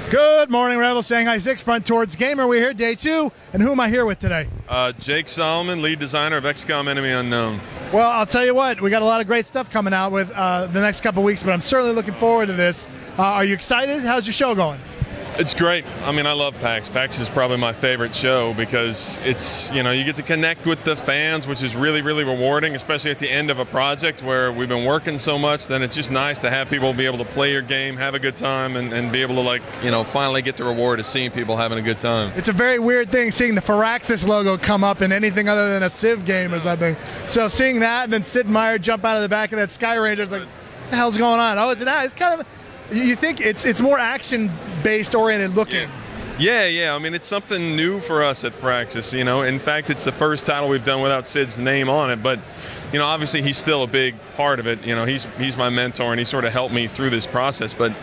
Good morning, Rebels. Shanghai Six, front towards Gamer. We're here, day 2. And who am I here with today? Jake Solomon, lead designer of Xcom Enemy Unknown. Well, I'll tell you what, we got a lot of great stuff coming out with the next couple weeks, but I'm certainly looking forward to this. Are you excited? How's your show going? It's great. I mean, I love PAX. PAX is probably my favorite show because it's, you get to connect with the fans, which is really, really rewarding, especially at the end of a project where we've been working so much. Then it's just nice to have people be able to play your game, have a good time, and be able to, finally get the reward of seeing people having a good time. It's a very weird thing seeing the Firaxis logo come up in anything other than a Civ game or something. So seeing that and then Sid Meier jump out of the back of that Sky Ranger, it's like, what the hell's going on? Oh, it's kind of... You think it's more action-based oriented looking? Yeah. I mean, it's something new for us at Firaxis. In fact, it's the first title we've done without Sid's name on it. But obviously, he's still a big part of it. He's my mentor, and he sort of helped me through this process. But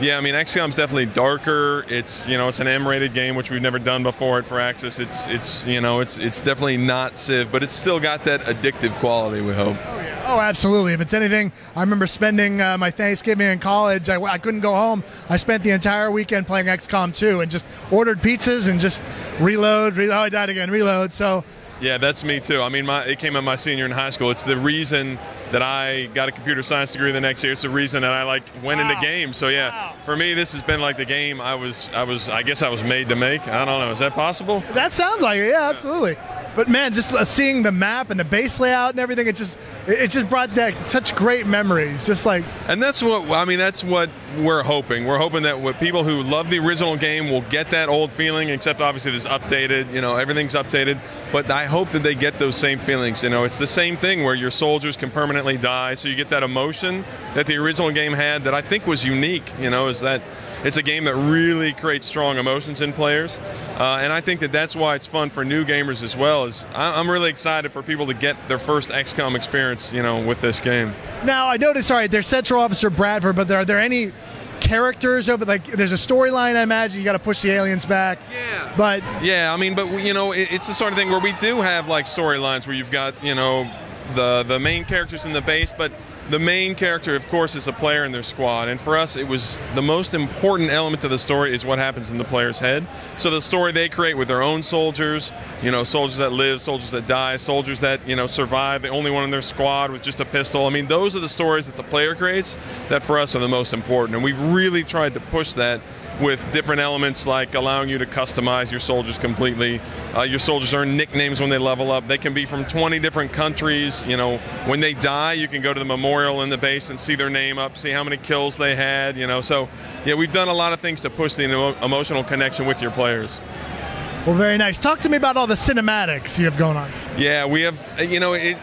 yeah, I mean, Xcom's definitely darker. It's it's an M-rated game, which we've never done before at Firaxis. It's definitely not Civ, but it's still got that addictive quality, we hope. Oh, absolutely. If it's anything, I remember spending my Thanksgiving in college. I couldn't go home. I spent the entire weekend playing XCOM 2 and just ordered pizzas and just reload. Oh, I died again. Reload. So. Yeah, that's me too. I mean, it came out my senior in high school. It's the reason that I got a computer science degree the next year. It's the reason that I went into games. So yeah, for me, this has been like the game I guess I was made to make. I don't know. Is that possible? That sounds like it. Yeah, absolutely. But man, just seeing the map and the base layout and everything, it just brought back such great memories. And that's what we're hoping. We're hoping that people who love the original game will get that old feeling. Except obviously, it's updated. Everything's updated. But I hope that they get those same feelings. It's the same thing where your soldiers can permanently die, so you get that emotion that the original game had that I think was unique. Is that. It's a game that really creates strong emotions in players, and I think that's why it's fun for new gamers as well. I'm really excited for people to get their first XCOM experience, with this game. Now, I noticed, there's Central Officer Bradford, but are there any characters over, there's a storyline, I imagine, you got to push the aliens back. Yeah. But it's the sort of thing where we do have storylines where you've got, the main characters in the base, but the main character, of course, is a player in their squad, and for us, it was the most important element to the story is what happens in the player's head. So the story they create with their own soldiers, soldiers that live, soldiers that die, soldiers that, survive, the only one in their squad with just a pistol. I mean, those are the stories that the player creates that for us are the most important, and we've really tried to push that with different elements like allowing you to customize your soldiers completely. Your soldiers earn nicknames when they level up. They can be from 20 different countries. When they die, you can go to the memorial in the base and see their name up, see how many kills they had. So yeah, we've done a lot of things to push the emotional connection with your players. Well, very nice. Talk to me about all the cinematics you have going on. Yeah, we have,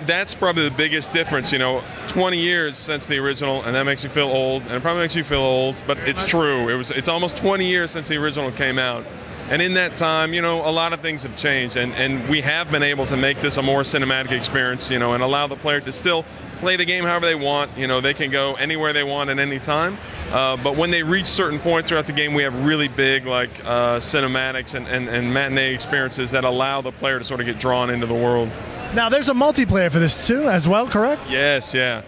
that's probably the biggest difference, 20 years since the original, and that makes you feel old, and it probably makes you feel old, but it's true. It's almost 20 years since the original came out. And in that time, a lot of things have changed, and we have been able to make this a more cinematic experience, and allow the player to still play the game however they want. They can go anywhere they want at any time. But when they reach certain points throughout the game, we have really big cinematics and matinee experiences that allow the player to sort of get drawn into the world. Now, there's a multiplayer for this too, as well, correct? Yes, yeah.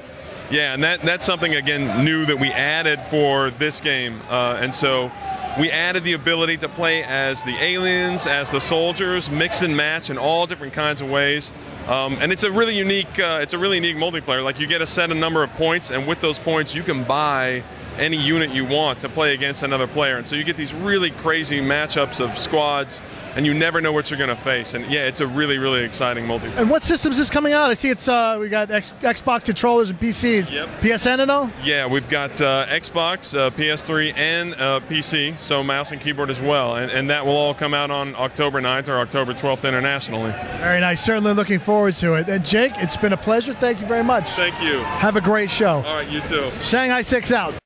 Yeah, and that's something, again, new that we added for this game. And so we added the ability to play as the aliens, as the soldiers, mix and match in all different kinds of ways. And it's a really unique multiplayer. You get a set number of points, and with those points, you can buy any unit you want to play against another player. And so you get these really crazy matchups of squads, and you never know what you're going to face. And yeah, it's a really, really exciting multiplayer. And what systems is coming out? I see we got Xbox controllers and PCs. Yep. PSN and all? Yeah, we've got Xbox, PS3, and PC, so mouse and keyboard as well. And that will all come out on October 9th or October 12th internationally. Very nice. Certainly looking forward to it. And Jake, it's been a pleasure. Thank you very much. Thank you. Have a great show. All right, you too. Shanghai Six out.